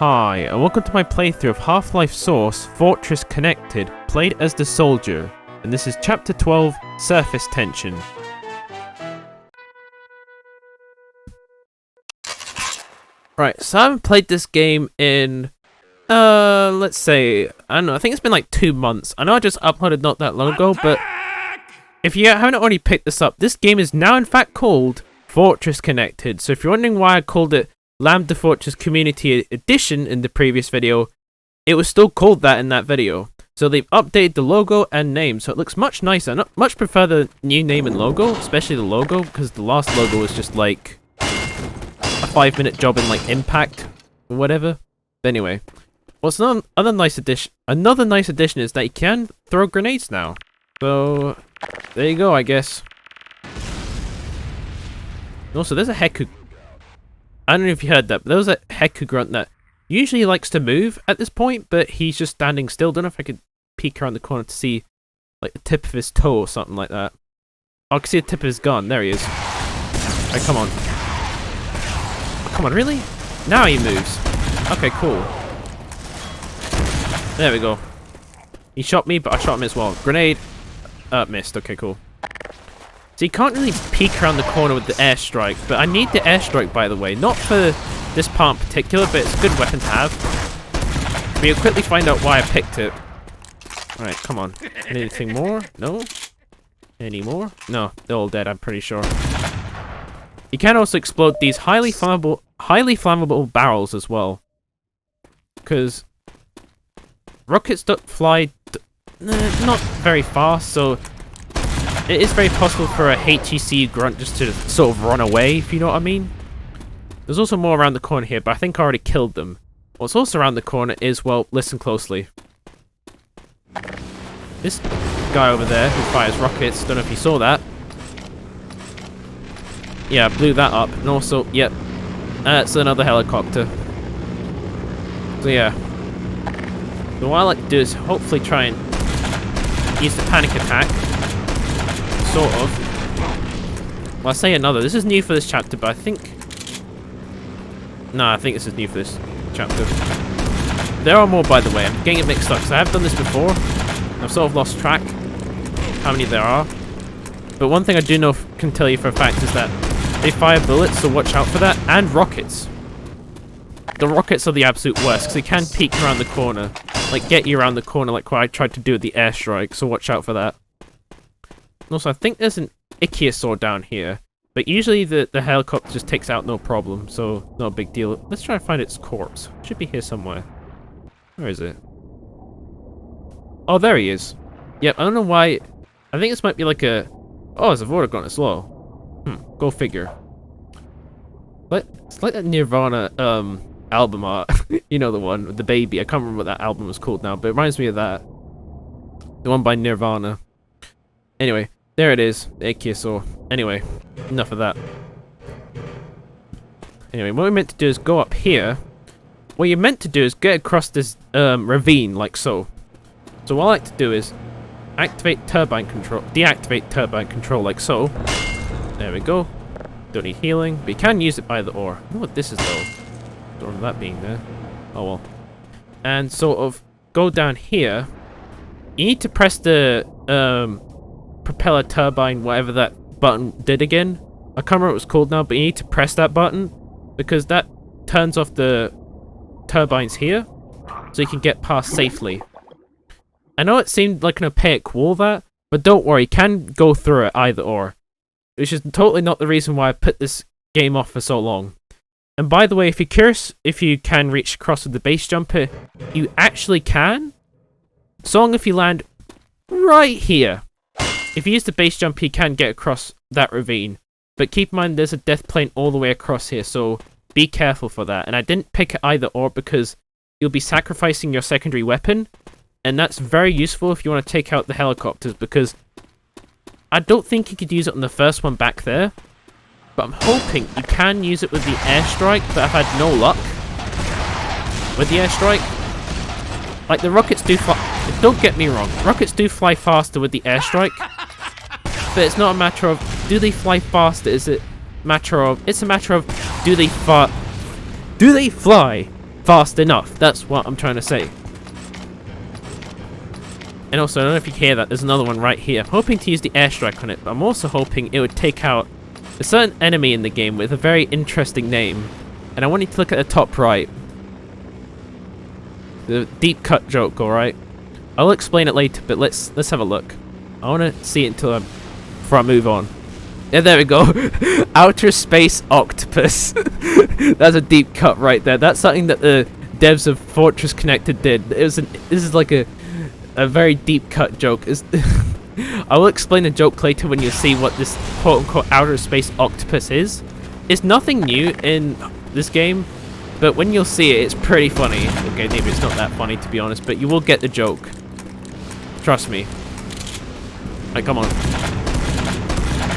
Hi, and welcome to my playthrough of Half-Life Source Fortress Connected, played as the Soldier, and this is Chapter 12, Surface Tension. Right, so I haven't played this game in, let's say, I don't know, I think it's been like 2 months. I know I just uploaded not that long ago, but if you haven't already picked this up, this game is now in fact called Fortress Connected. So if you're wondering why I called it Lambda Fortress Community Edition in the previous video, it was still called that in that video. So they've updated the logo and name, so it looks much nicer. I much prefer the new name and logo, especially the logo, because the last logo was just like a 5-minute job in like Impact or whatever. But anyway, what's another nice addition is that you can throw grenades now. So there you go, I guess. Also, there's a Heku. I don't know if you heard that, but there was a Heku grunt that usually likes to move at this point, but he's just standing still. Don't know if I could peek around the corner to see like the tip of his toe or something like that. Oh, I can see the tip of his gun. There he is. Alright, come on. Oh, come on, really? Now he moves. Okay, cool. There we go. He shot me, but I shot him as well. Grenade. Missed. Okay, cool. So you can't really peek around the corner with the airstrike, but I need the airstrike, by the way. Not for this part in particular, but it's a good weapon to have. We'll quickly find out why I picked it. Alright, come on. Anything more? No? Any more? No, they're all dead, I'm pretty sure. You can also explode these highly flammable barrels as well. Because rockets don't fly not very fast, so it is very possible for a HEC grunt just to sort of run away, if you know what I mean. There's also more around the corner here, but I think I already killed them. What's also around the corner is, well, listen closely. This guy over there who fires rockets, don't know if you saw that. Yeah, I blew that up. And also, yep, that's another helicopter. So yeah. So what I like to do is hopefully try and use the panic attack. Sort of. Well, I say another. This is new for this chapter, but I think... No, I think this is new for this chapter. There are more, by the way. I'm getting it mixed up, because I have done this before. I've sort of lost track how many there are. But one thing I do know can tell you for a fact is that they fire bullets, so watch out for that. And rockets. The rockets are the absolute worst, because they can peek around the corner. Like, get you around the corner like what I tried to do with the airstrike, so watch out for that. Also, I think there's an ichthyosaur down here, but usually the helicopter just takes out no problem, so no big deal. Let's try and find its corpse. It should be here somewhere. Where is it? Oh, there he is. Yep, I don't know why. I think this might be like a... Oh, there's a Vortigaunt as well. Go figure. But it's like that Nirvana album art. You know the one with the baby. I can't remember what that album was called now, but it reminds me of that. The one by Nirvana. Anyway. There it is, the ichthyosaur. Anyway, enough of that. Anyway, what we're meant to do is go up here. What you're meant to do is get across this ravine, like so. So what I like to do is activate turbine control, deactivate turbine control, like so. There we go. Don't need healing, but you can use it by the ore. I don't know what this is though. Don't remember that being there. Oh well. And sort of go down here. You need to press the propeller turbine, whatever that button did again. I can't remember what it was called now, but you need to press that button because that turns off the turbines here so you can get past safely. I know it seemed like an opaque wall that, but don't worry, you can go through it either or. Which is totally not the reason why I put this game off for so long. And by the way, if you're curious if you can reach across with the base jumper, you actually can. So long if you land right here. If you use the base jump, you can get across that ravine. But keep in mind, there's a death plane all the way across here, so be careful for that. And I didn't pick it either or because you'll be sacrificing your secondary weapon. And that's very useful if you want to take out the helicopters, because I don't think you could use it on the first one back there. But I'm hoping you can use it with the airstrike, but I've had no luck with the airstrike. Like, the rockets do fly... Don't get me wrong, rockets do fly faster with the airstrike. But it's not a matter of, do they fly faster? It's a matter of, do they fly fast enough. That's what I'm trying to say. And also, I don't know if you hear that, there's another one right here. I'm hoping to use the airstrike on it, but I'm also hoping it would take out a certain enemy in the game with a very interesting name. And I want you to look at the top right. The deep cut joke, alright? I'll explain it later, but let's have a look. I want to see it before I move on. Yeah, there we go. Outer Space Octopus. That's a deep cut right there. That's something that the devs of Fortress Connected did. This is like a very deep cut joke. I will explain the joke later when you see what this quote-unquote Outer Space Octopus is. It's nothing new in this game, but when you'll see it, it's pretty funny. Okay, maybe it's not that funny to be honest, but you will get the joke. Trust me. Right, come on.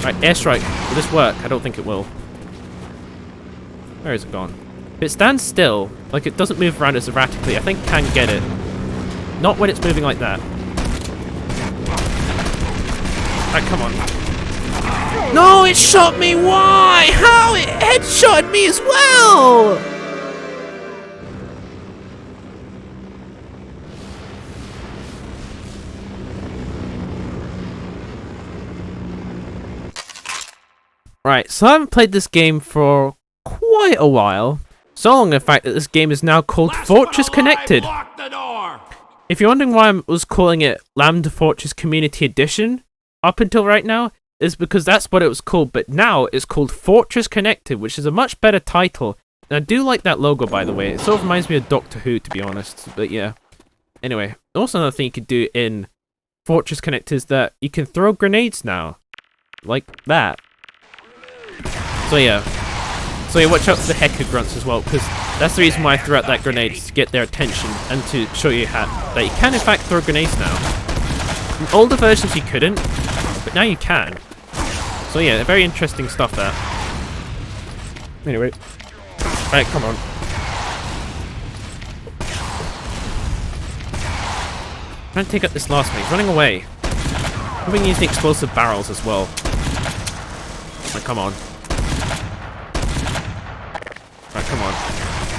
Right, airstrike. Will this work? I don't think it will. Where is it gone? If it stands still, like it doesn't move around as erratically, I think I can get it. Not when it's moving like that. Right, come on. No, it shot me! Why? How? It headshotted me as well! Right, so I haven't played this game for quite a while. So long, in fact, that this game is now called Fortress Connected. If you're wondering why I was calling it Lambda Fortress Community Edition up until right now, is because that's what it was called, but now it's called Fortress Connected, which is a much better title. And I do like that logo, by the way. It sort of reminds me of Doctor Who, to be honest, but yeah. Anyway, also another thing you could do in Fortress Connected is that you can throw grenades now. Like that. So yeah, watch out for the Hecker grunts as well, because that's the reason why I threw out that grenade, is to get their attention and to show you that you can in fact throw grenades now. In older versions you couldn't, but now you can. So yeah, very interesting stuff there. Anyway, right, come on. Trying to take out this last one, he's running away. I'm going to use the explosive barrels as well. Right, come on. Right, come on.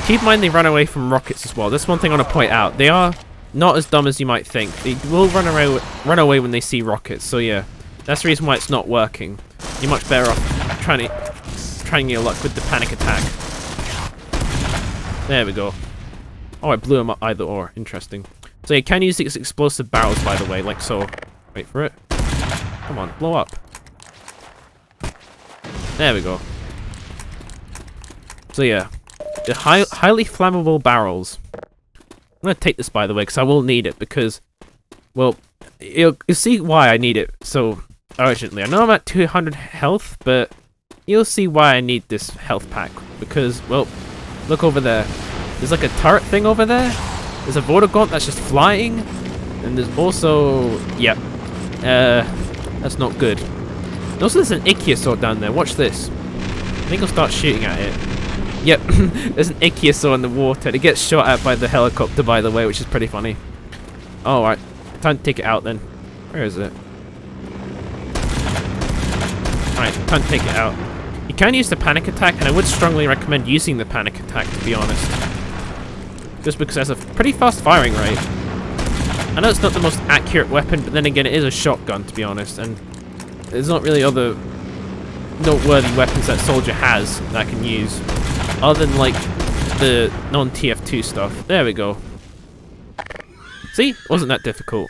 Keep in mind they run away from rockets as well. That's one thing I want to point out. They are not as dumb as you might think. They will run away when they see rockets. So yeah, that's the reason why it's not working. You're much better off trying your luck with the panic attack. There we go. Oh, I blew him up either or. Interesting. So you can use these explosive barrels, by the way, like so. Wait for it. Come on, blow up. There we go. So yeah, the highly flammable barrels. I'm gonna take this, by the way, because I will need it, because, well, you'll see why I need it so urgently. I know I'm at 200 health, but you'll see why I need this health pack, because, well, look over there. There's like a turret thing over there. There's a Vortigaunt that's just flying, and there's also, yeah, that's not good. Also, there's an Ichthyosaur down there. Watch this. I think I'll start shooting at it. Yep, there's an Ichthyosaur in the water. It gets shot at by the helicopter, by the way, which is pretty funny. Alright, time to take it out then. Where is it? Alright, time to take it out. You can use the panic attack, and I would strongly recommend using the panic attack, to be honest. Just because it has a pretty fast firing rate. I know it's not the most accurate weapon, but then again, it is a shotgun, to be honest, and there's not really other noteworthy weapons that Soldier has that I can use, other than, like, the non-TF2 stuff. There we go. See? It wasn't that difficult.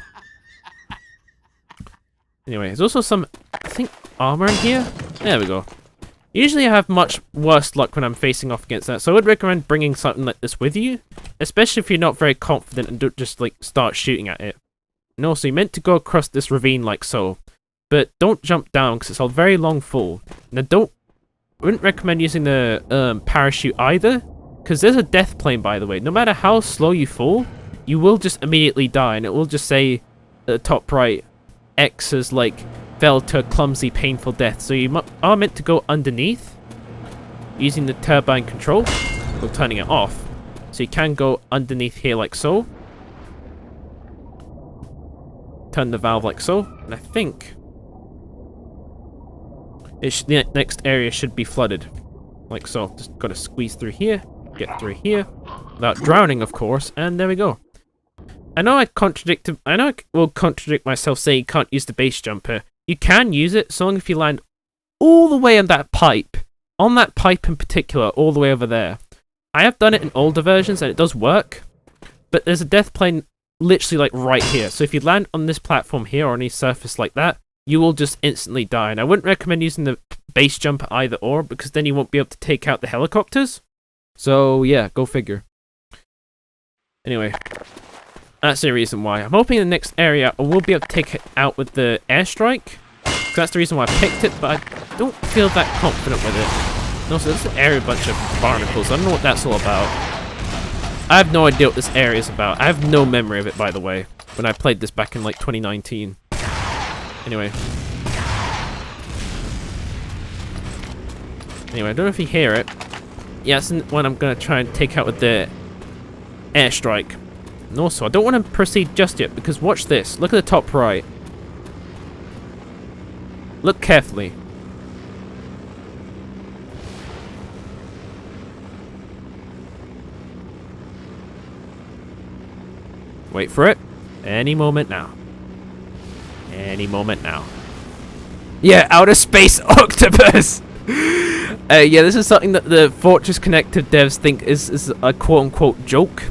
Anyway, there's also some, I think, armor in here? There we go. Usually I have much worse luck when I'm facing off against that, so I would recommend bringing something like this with you, especially if you're not very confident and don't just, like, start shooting at it. And also, you're meant to go across this ravine like so, but don't jump down because it's a very long fall. Now, I wouldn't recommend using the parachute either, because there's a death plane, by the way. No matter how slow you fall, you will just immediately die, and it will just say at the top right, X is like, fell to a clumsy, painful death. So you are meant to go underneath, using the turbine control, or turning it off. So you can go underneath here like so. Turn the valve like so, and I think the next area should be flooded. Like so. Just gotta squeeze through here, get through here. without drowning, of course, and there we go. I know I will contradict myself saying you can't use the base jumper. You can use it, so long as you land all the way on that pipe. On that pipe in particular, all the way over there. I have done it in older versions, and it does work. But there's a death plane literally like right here. So if you land on this platform here or any surface like that, you will just instantly die. And I wouldn't recommend using the base jumper either or, because then you won't be able to take out the helicopters. So yeah, go figure. Anyway, that's the reason why. I'm hoping in the next area I will be able to take it out with the airstrike. That's the reason why I picked it, but I don't feel that confident with it. And also, this area a bunch of barnacles. I don't know what that's all about. I have no idea what this area is about. I have no memory of it, by the way, when I played this back in like 2019. Anyway, I don't know if you hear it. Yeah, that's one I'm going to try and take out with the airstrike. And also, I don't want to proceed just yet, because watch this. Look at the top right. Look carefully. Wait for it. Any moment now. Any moment now. Yeah, outer space octopus! Yeah, this is something that the Fortress Connective devs think is a quote-unquote joke.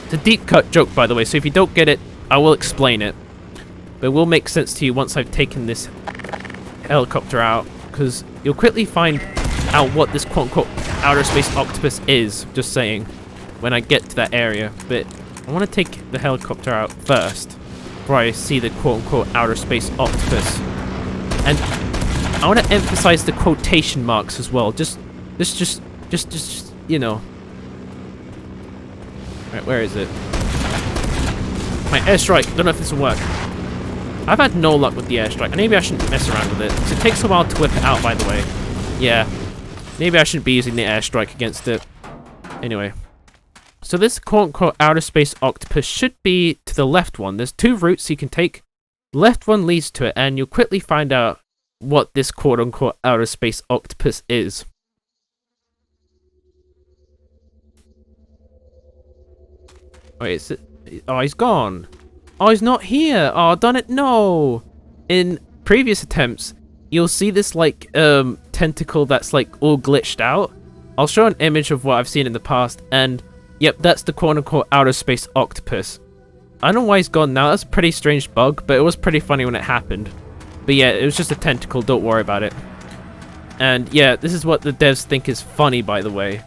It's a deep cut joke, by the way, so if you don't get it, I will explain it. But it will make sense to you once I've taken this helicopter out, because you'll quickly find out what this quote-unquote outer space octopus is, just saying, when I get to that area. But I want to take the helicopter out first, before I see the quote-unquote outer space octopus. And I want to emphasize the quotation marks as well, just, you know. Right, where is it? My airstrike, don't know if this will work. I've had no luck with the airstrike. Maybe I shouldn't mess around with it, because it takes a while to whip it out, by the way. Yeah. Maybe I shouldn't be using the airstrike against it. Anyway. So this quote-unquote outer space octopus should be to the left one. There's two routes you can take. The left one leads to it, and you'll quickly find out what this quote-unquote outer space octopus is. Wait, is it? Oh, he's gone. Oh, he's not here. Oh, done it. No. In previous attempts, you'll see this like tentacle that's like all glitched out. I'll show an image of what I've seen in the past, and yep, that's the quote-unquote outer space octopus. I don't know why he's gone now. That's a pretty strange bug, but it was pretty funny when it happened. But yeah, it was just a tentacle. Don't worry about it. And yeah, this is what the devs think is funny, by the way.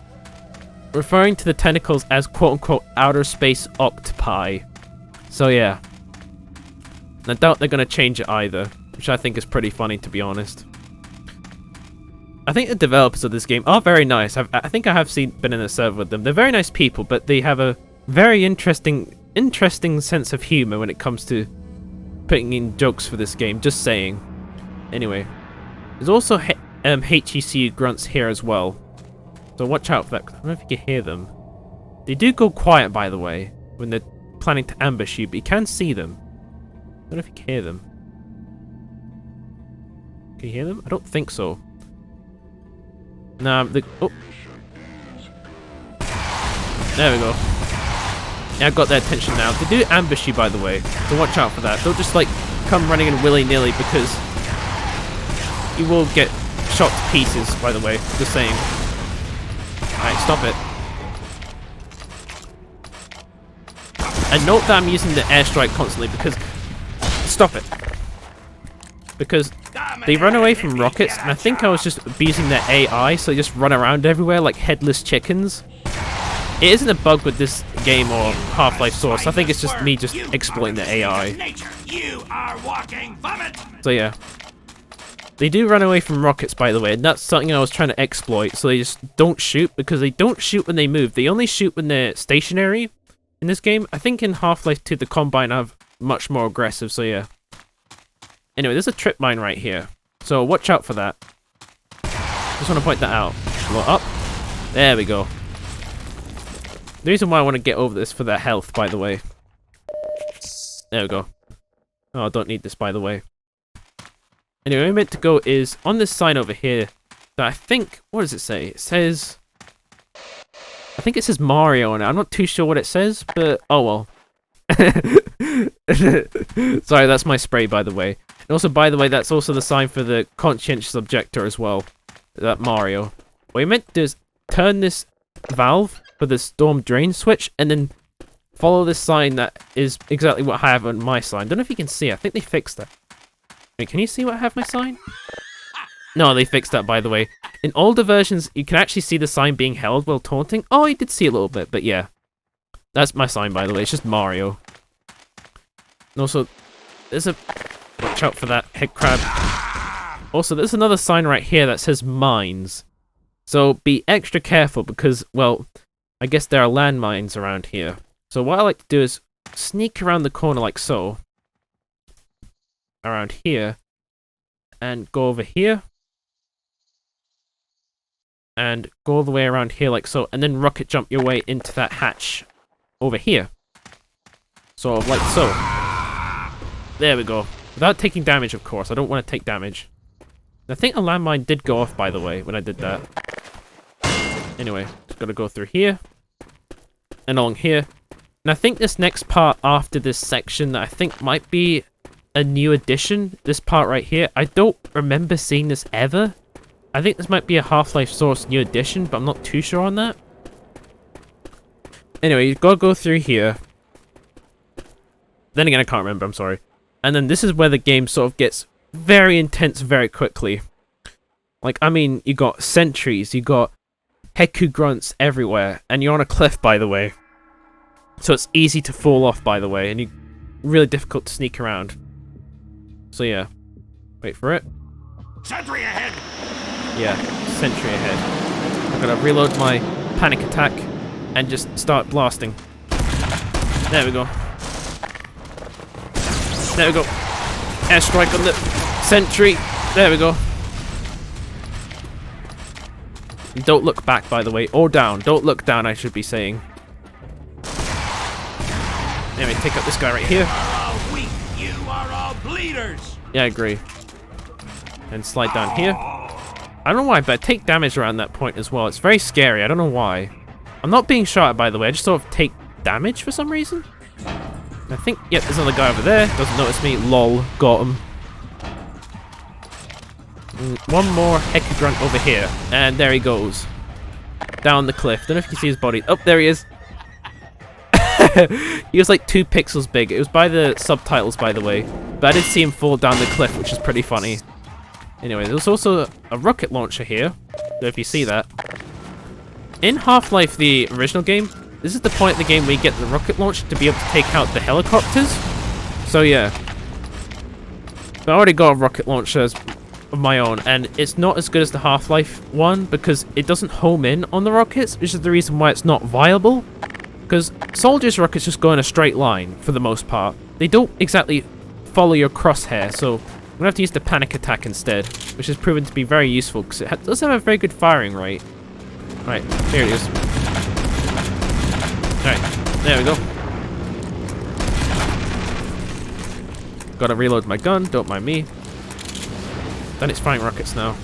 Referring to the tentacles as quote-unquote outer space octopi. So yeah. And I doubt they're going to change it either, which I think is pretty funny, to be honest. I think the developers of this game are very nice. I think I have been in a server with them. They're very nice people, but they have a very interesting sense of humor when it comes to putting in jokes for this game. Just saying. Anyway, there's also HECU grunts here as well, so watch out for that. I don't know if you can hear them. They do go quiet, by the way, when they're planning to ambush you, but you can see them. I don't know if you can hear them. Can you hear them? I don't think so. Nah, oh. There we go. Yeah, I got their attention now. They do ambush you, by the way, so watch out for that. Don't just like come running in willy-nilly, because you will get shot to pieces, by the way. Just saying. Alright, stop it. And note that I'm using the airstrike constantly, because... Stop it. Because they run away from rockets, and I think I was just abusing their AI, so they just run around everywhere like headless chickens. It isn't a bug with this game or Half-Life Source. I think it's just me just exploiting the AI. So yeah. They do run away from rockets, by the way, and that's something I was trying to exploit. So they just don't shoot, because they don't shoot when they move. They only shoot when they're stationary in this game. I think in Half-Life 2 the Combine are much more aggressive, so yeah. Anyway, there's a trip mine right here, so watch out for that. Just want to point that out. Go up. There we go. The reason why I want to get over this for their health, by the way. There we go. Oh, I don't need this, by the way. Anyway, where I'm meant to go is on this sign over here that I think... What does it say? It says... I think it says Mario on it. I'm not too sure what it says, but oh well. Sorry, that's my spray, by the way. And also, by the way, that's also the sign for the conscientious objector as well. That Mario. What you meant to do is turn this valve for the storm drain switch, and then follow this sign that is exactly what I have on my sign. Don't know if you can see. I think they fixed that. Wait, can you see what I have my sign? No, they fixed that, by the way. In older versions, you can actually see the sign being held while taunting. Oh, you did see a little bit, but yeah. That's my sign, by the way. It's just Mario. And also, there's a... Watch out for that head crab. Also, there's another sign right here that says mines. So be extra careful because, well, I guess there are landmines around here. So what I like to do is sneak around the corner like so. Around here. And go over here. And go all the way around here like so. And then rocket jump your way into that hatch over here. Sort of like so. There we go. Without taking damage, of course. I don't want to take damage. I think a landmine did go off, by the way, when I did that. Anyway, just gotta go through here. And along here. And I think this next part after this section that I think might be a new addition. This part right here. I don't remember seeing this ever. I think this might be a Half-Life Source new edition, but I'm not too sure on that. Anyway, you've got to go through here. Then again, I can't remember, I'm sorry. And then this is where the game sort of gets very intense very quickly. Like, I mean, you got sentries, you got Heku grunts everywhere, and you're on a cliff, by the way. So it's easy to fall off, by the way, and really difficult to sneak around. So yeah, wait for it. Sentry ahead! Yeah, sentry ahead. I'm gonna reload my panic attack and just start blasting. There we go. There we go. Airstrike on the sentry. There we go. Don't look back, by the way, or down. Don't look down, I should be saying. Anyway, take out this guy right here. Weak. You are all bleeders. Yeah, I agree. And slide down here. I don't know why, but I take damage around that point as well. It's very scary. I don't know why. I'm not being shot at, by the way. I just sort of take damage for some reason. I think, yep, there's another guy over there. Doesn't notice me. Lol. Got him. One more Heku grunt over here. And there he goes. Down the cliff. Don't know if you can see his body. Oh, there he is. He was like 2 pixels big. It was by the subtitles, by the way. But I did see him fall down the cliff, which is pretty funny. Anyway, there's also a rocket launcher here. Don't know if you see that. In Half-Life, the original game, this is the point in the game where you get the rocket launcher to be able to take out the helicopters. So yeah. I already got a rocket launcher of my own, and it's not as good as the Half-Life one because it doesn't home in on the rockets, which is the reason why it's not viable. Because soldiers' rockets just go in a straight line, for the most part. They don't exactly follow your crosshair, so I'm going to have to use the panic attack instead, which has proven to be very useful, because it does have a very good firing rate. Right, here it is. Alright, there we go. Gotta reload my gun, don't mind me. Then it's firing rockets now.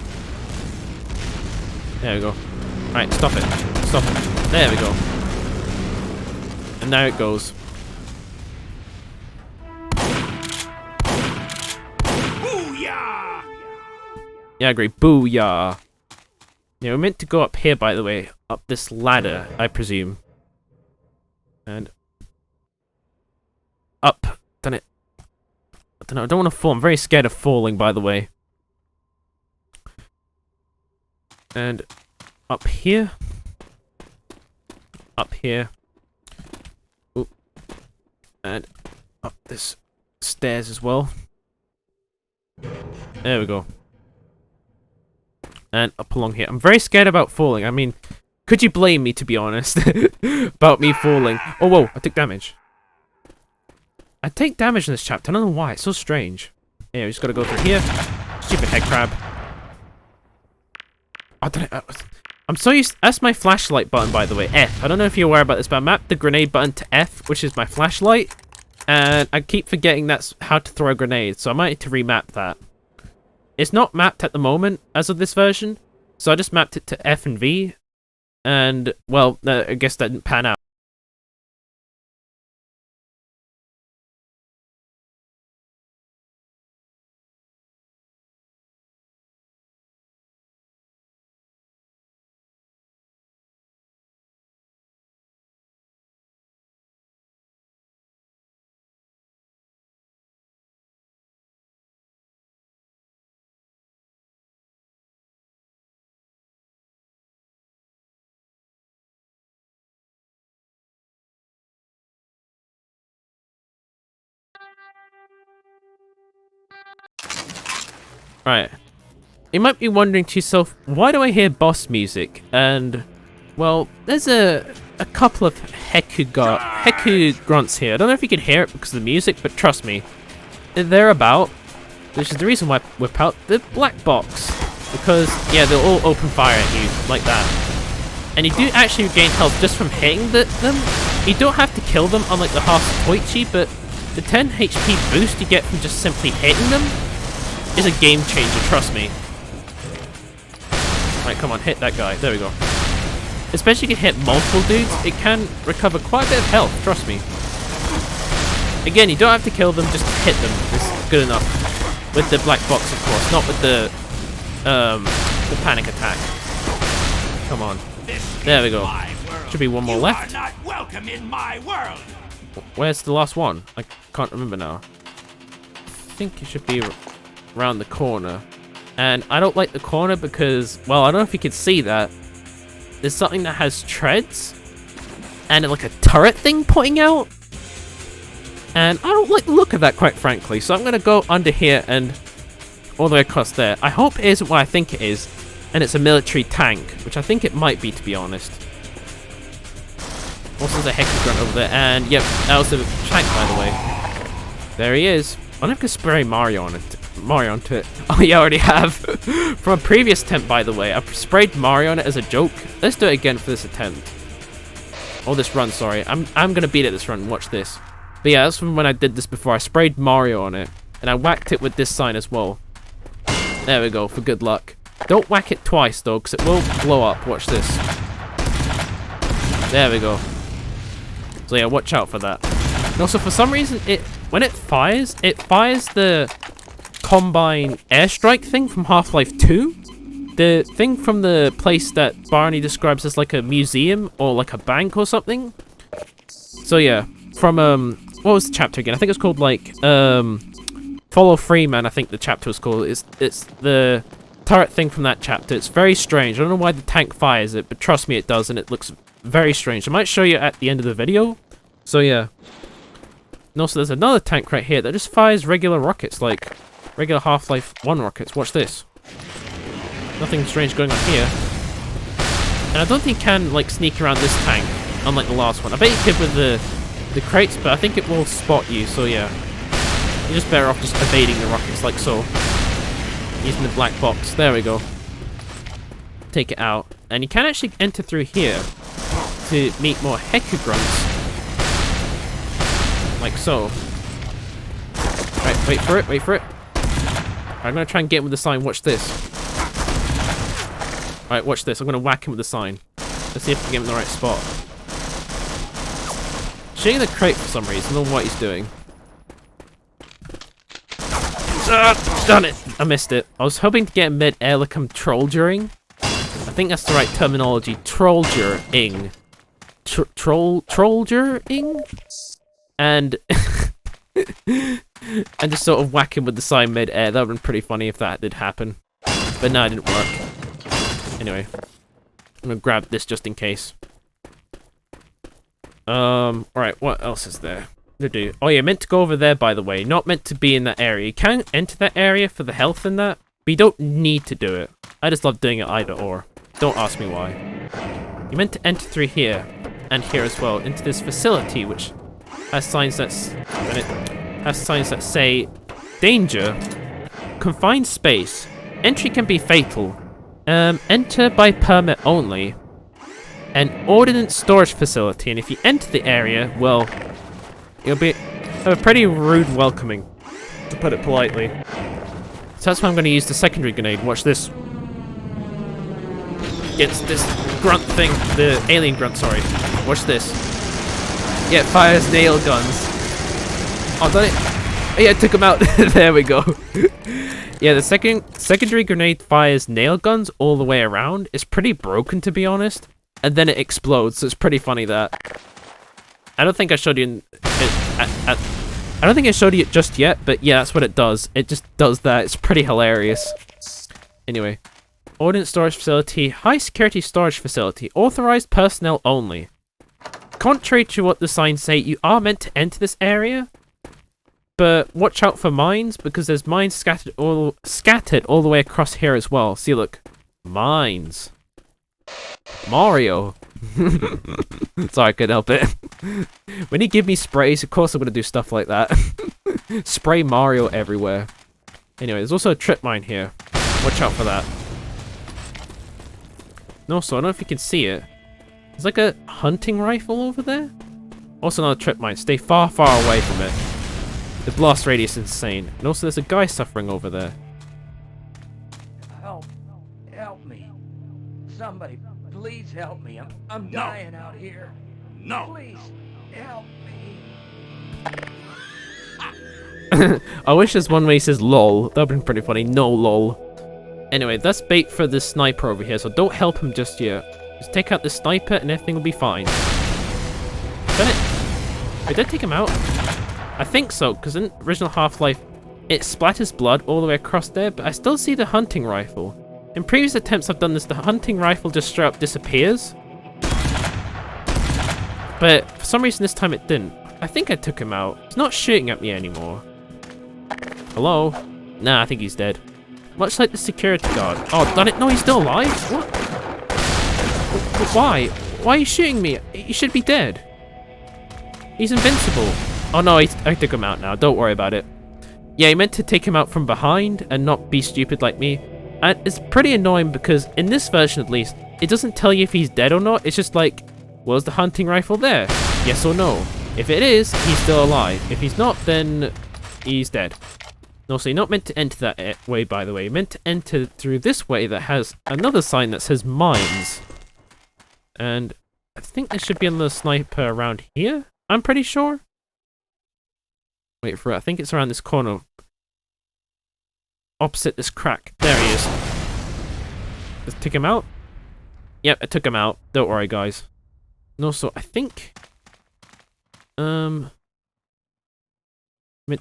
There we go. Right, stop it. Stop it. There we go. And now it goes. Booyah! Yeah, I agree. Booyah. Yeah, we're meant to go up here, by the way. Up this ladder, I presume. And... up. Done it. I don't know. I don't want to fall. I'm very scared of falling, by the way. And... up here. Up here. Ooh. And up this stairs as well. There we go. And up along here. I'm very scared about falling. I mean, could you blame me, to be honest, about me falling? Oh, whoa, I took damage. I take damage in this chapter. I don't know why. It's so strange. Yeah, we just gotta go through here. Stupid head crab. I don't know. I'm so used... that's my flashlight button, by the way. F. I don't know if you're aware about this, but I mapped the grenade button to F, which is my flashlight. And I keep forgetting that's how to throw a grenade, so I might need to remap that. It's not mapped at the moment, as of this version, so I just mapped it to F and V. And, well, I guess that didn't pan out. Right. You might be wondering to yourself, why do I hear boss music? And, well, there's a couple of Heku grunts here. I don't know if you can hear it because of the music, but trust me, they're about, which is the reason why I whip out the black box. Because, yeah, they'll all open fire at you, like that. And you do actually regain health just from hitting them. You don't have to kill them, unlike the half Toichi, but the 10 HP boost you get from just simply hitting them is a game changer, trust me. Right, come on, hit that guy. There we go. Especially if you can hit multiple dudes, it can recover quite a bit of health, trust me. Again, you don't have to kill them, just hit them. It's good enough. With the black box, of course, not with the panic attack. Come on. There we go. Should be one more left. You are not welcome in my world. Where's the last one? I can't remember now. I think it should be around the corner. And I don't like the corner because, well, I don't know if you can see that. There's something that has treads and like a turret thing pointing out. And I don't like the look of that, quite frankly. So I'm going to go under here and all the way across there. I hope it isn't what I think it is. And it's a military tank, which I think it might be, to be honest. Also, there's a Heku grunt over there. And, yep, that was the tank, by the way. There he is. I wonder if I can spray Mario onto it. Oh, yeah, I already have. From a previous attempt, by the way. I sprayed Mario on it as a joke. Let's do it again for this attempt. Oh, this run, sorry. I'm going to beat it this run. Watch this. But yeah, that's from when I did this before. I sprayed Mario on it. And I whacked it with this sign as well. There we go, for good luck. Don't whack it twice, though, because it will blow up. Watch this. There we go. So yeah, watch out for that. And also, for some reason, when it fires the Combine airstrike thing from Half-Life 2. The thing from the place that Barney describes as like a museum or like a bank or something. So yeah, from what was the chapter again? I think it's called like Follow Freeman. I think the chapter was called. It's the turret thing from that chapter. It's very strange. I don't know why the tank fires it, but trust me, it does, and it looks very strange. I might show you at the end of the video. So yeah. And also, there's another tank right here that just fires regular rockets, like regular Half-Life 1 rockets. Watch this. Nothing strange going on here. And I don't think you can like sneak around this tank, unlike the last one. I bet you could with the crates, but I think it will spot you. So yeah, you're just better off just evading the rockets, like so. Using the black box. There we go. Take it out. And you can actually enter through here to meet more Heku grunts. Like so. Right, wait for it, wait for it. I'm going to try and get him with the sign. Watch this. Alright, watch this. I'm going to whack him with the sign. Let's see if we can get him in the right spot. Shooting the crate for some reason. I don't know what he's doing. Done it! I missed it. I was hoping to get mid-air like I'm troll-during. I think that's the right terminology. Troll-during. Troll-during? And... and just sort of whack him with the sign mid-air. That would have been pretty funny if that did happen. But no, it didn't work. Anyway. I'm gonna grab this just in case. Alright, what else is there to do? Oh yeah, meant to go over there, by the way. Not meant to be in that area. You can enter that area for the health in that, but you don't need to do it. I just love doing it either or. Don't ask me why. You're meant to enter through here, and here as well, into this facility, which has signs that say danger, confined space, entry can be fatal, enter by permit only, an ordnance storage facility, and if you enter the area, well, it'll be a pretty rude welcoming, to put it politely. So that's why I'm going to use the secondary grenade. Watch this. against this grunt thing. The alien grunt, sorry. Watch this. Yeah, it fires nail guns. Oh, done it. Yeah, I took him out. There we go. Yeah, the secondary grenade fires nail guns all the way around. It's pretty broken, to be honest. And then it explodes, so it's pretty funny that. I don't think I showed you I don't think I showed you it just yet, but yeah, that's what it does. It just does that. It's pretty hilarious. Anyway. Ordnance storage facility. High security storage facility. Authorized personnel only. Contrary to what the signs say, you are meant to enter this area. But watch out for mines, because there's mines scattered all the way across here as well. See, look. Mines. Mario. Sorry, I couldn't help it. When you give me sprays, of course I'm going to do stuff like that. Spray Mario everywhere. Anyway, there's also a trip mine here. Watch out for that. And also, I don't know if you can see it. There's like a hunting rifle over there. Also another trip mine. Stay far, far away from it. The blast radius is insane. And also there's a guy suffering over there. Help me. Somebody, please help me. I'm dying out here. No. Please, help me. I wish there's one where he says lol. That would be pretty funny. No lol. Anyway, that's bait for the sniper over here, so don't help him just yet. Just take out the sniper and everything will be fine. Done it. Wait, did I take him out? I think so, because in original Half-Life, it splatters blood all the way across there, but I still see the hunting rifle. In previous attempts I've done this, the hunting rifle just straight up disappears. But for some reason this time it didn't. I think I took him out. He's not shooting at me anymore. Hello? Nah, I think he's dead. Much like the security guard. Oh, done it. No, he's still alive? What? Why? Why are you shooting me? He should be dead. He's invincible. Oh no, I took him out now. Don't worry about it. Yeah, he meant to take him out from behind and not be stupid like me. And it's pretty annoying because in this version at least, it doesn't tell you if he's dead or not. It's just like, was the hunting rifle there? Yes or no? If it is, he's still alive. If he's not, then he's dead. No, so you're not meant to enter that way, by the way. You're meant to enter through this way that has another sign that says mines. And I think there should be another sniper around here. I'm pretty sure. Wait for it. I think it's around this corner. Opposite this crack. There he is. Let's take him out. Yep, I took him out. Don't worry, guys. And also, I think... meant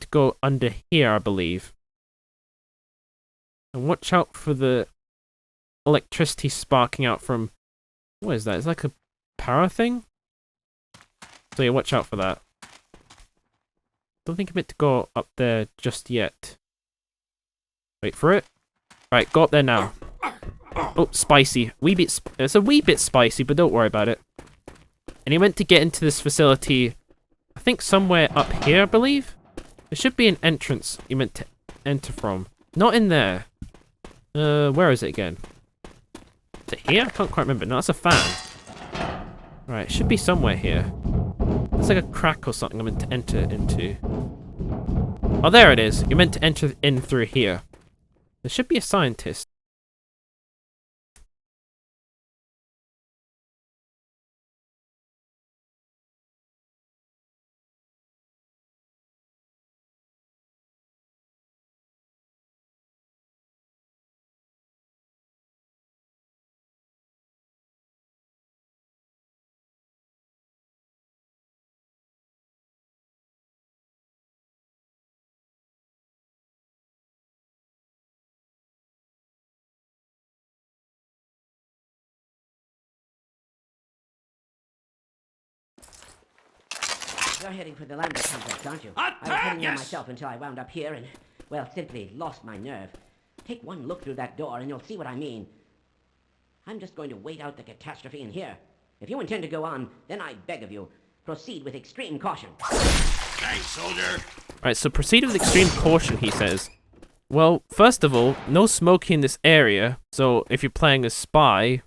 to go under here, I believe. And watch out for the electricity sparking out from... What is that? It's like a power thing? So yeah, watch out for that. Don't think I'm meant to go up there just yet. Wait for it. Alright, go up there now. Oh, spicy. It's a wee bit spicy, but don't worry about it. And he meant to get into this facility, I think somewhere up here, I believe? There should be an entrance you meant to enter from. Not in there. Where is it again? Is it here? I can't quite remember. No, that's a fan. Right, it should be somewhere here. It's like a crack or something I'm meant to enter into. Oh, there it is. You're meant to enter in through here. There should be a scientist. You're heading for the Lambda complex, aren't you? I was heading there myself until I wound up here and, well, simply lost my nerve. Take one look through that door and you'll see what I mean. I'm just going to wait out the catastrophe in here. If you intend to go on, then I beg of you, proceed with extreme caution. Thanks, soldier. Right, so proceed with extreme caution, he says. Well, first of all, no smoking in this area, so if you're playing a spy,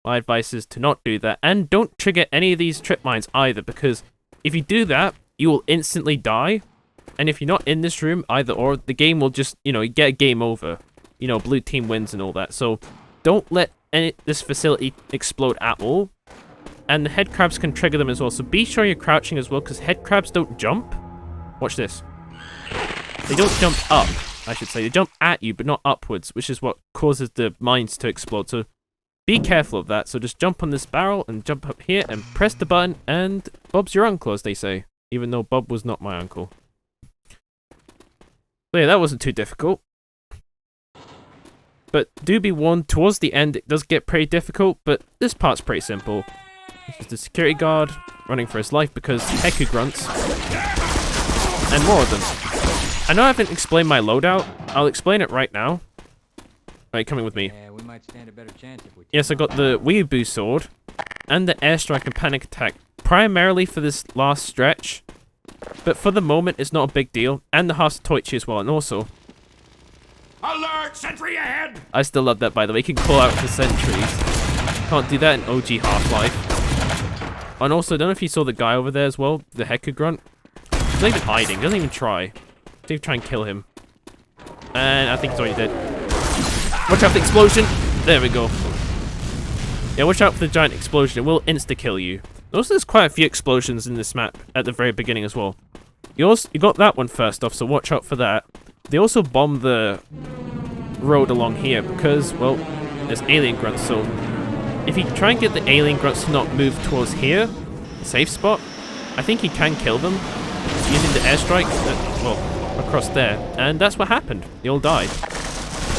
my advice is to not do that. And don't trigger any of these trip mines either, because if you do that, you will instantly die. And if you're not in this room, either or, the game will just, you get a game over. Blue team wins and all that. So don't let this facility explode at all. And the head crabs can trigger them as well, so be sure you're crouching as well, because head crabs don't jump. Watch this. They don't jump up, I should say. They jump at you, but not upwards, which is what causes the mines to explode. So be careful of that. So just jump on this barrel and jump up here and press the button, and Bob's your uncle, as they say. Even though Bob was not my uncle. So yeah, that wasn't too difficult. But do be warned, towards the end it does get pretty difficult, but this part's pretty simple. This is the security guard running for his life because Heku grunts. And more of them. I know I haven't explained my loadout. I'll explain it right now. Alright, coming with me. Yeah, we might stand a better chance if we Yes, I got the Weeaboo sword and the airstrike and panic attack primarily for this last stretch. But for the moment, it's not a big deal. And the Hasatoichi as well, and also... Alert! Sentry ahead! I still love that, by the way. You can call out for sentries. Can't do that in OG Half-Life. And also, I don't know if you saw the guy over there as well, the Heku grunt. He's not even hiding, doesn't even try. Don't even try and kill him. And I think he's already dead. Watch out for the explosion! There we go. Yeah, watch out for the giant explosion, it will insta-kill you. Also, there's quite a few explosions in this map at the very beginning as well. You got that one first off, so watch out for that. They also bomb the road along here because, well, there's alien grunts, so if you try and get the alien grunts to not move towards here, the safe spot, I think you can kill them using the airstrike, well, across there, and that's what happened. They all died.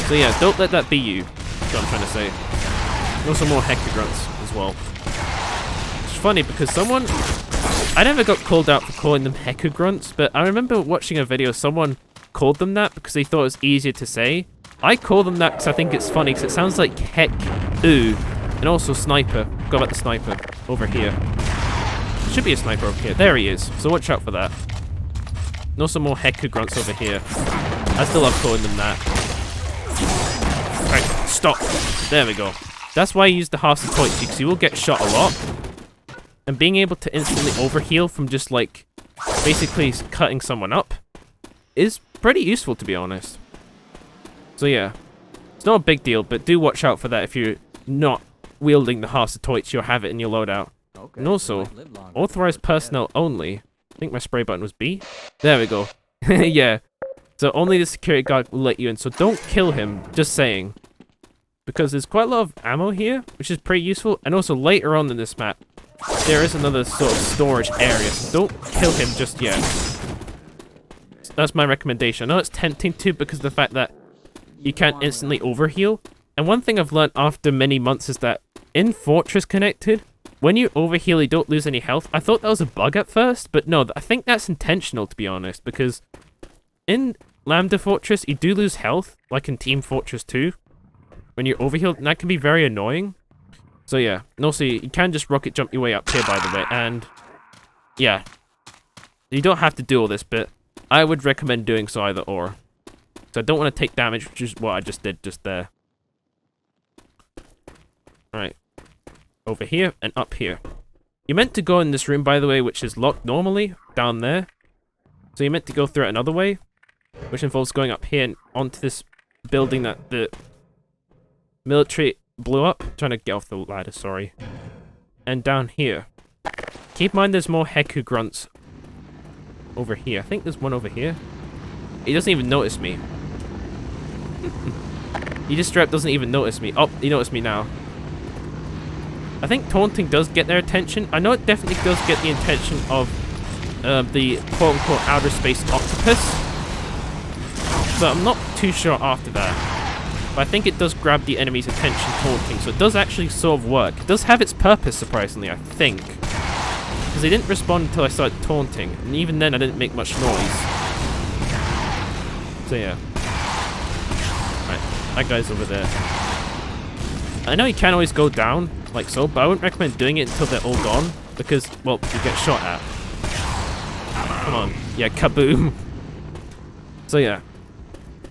So yeah, don't let that be you, that's what I'm trying to say. And also more Heku grunts as well. It's funny because someone... I never got called out for calling them Heku grunts, but I remember watching a video, someone called them that because they thought it was easier to say. I call them that because I think it's funny because it sounds like heck ooh. And also sniper. Go about the sniper over here. Should be a sniper over here. There he is. So watch out for that. And also more Heku grunts over here. I still love calling them that. Right, stop. There we go. That's why I use the Hasatoichi, because you will get shot a lot. And being able to instantly overheal from just like basically cutting someone up is pretty useful, to be honest. So yeah, it's not a big deal, but do watch out for that if you're not wielding the Hasatoichi or have it in your loadout. Okay, and also, authorized personnel only. I think my spray button was B. There we go. Yeah. So only the security guard will let you in, so don't kill him, just saying. Because there's quite a lot of ammo here, which is pretty useful. And also later on in this map, there is another sort of storage area, so don't kill him just yet. That's my recommendation. I know it's tempting to because of the fact that you can't instantly overheal. And one thing I've learned after many months is that in Fortress Connected, when you overheal, you don't lose any health. I thought that was a bug at first, but no, I think that's intentional, to be honest, because in Lambda Fortress, you do lose health, like in Team Fortress 2, when you're overhealed, and that can be very annoying. So yeah, and also you can just rocket jump your way up here, by the way, and yeah, you don't have to do all this, but I would recommend doing so either or. So I don't want to take damage, which is what I just did just there. Alright. Over here and up here. You're meant to go in this room, by the way, which is locked normally, down there. So you're meant to go through it another way, which involves going up here and onto this building that the military blew up. I'm trying to get off the ladder, sorry. And down here. Keep in mind there's more Heku grunts over here. I think there's one over here. He doesn't even notice me. He just straight up doesn't even notice me. Oh, he noticed me now. I think taunting does get their attention. I know it definitely does get the attention of the quote-unquote outer space octopus. But I'm not too sure after that. But I think it does grab the enemy's attention, taunting. So it does actually sort of work. It does have its purpose, surprisingly, I think. Because they didn't respond until I started taunting. And even then, I didn't make much noise. So yeah. Right, that guy's over there. I know you can always go down, like so, but I wouldn't recommend doing it until they're all gone. Because, well, you get shot at. Come on. Yeah, kaboom. So yeah.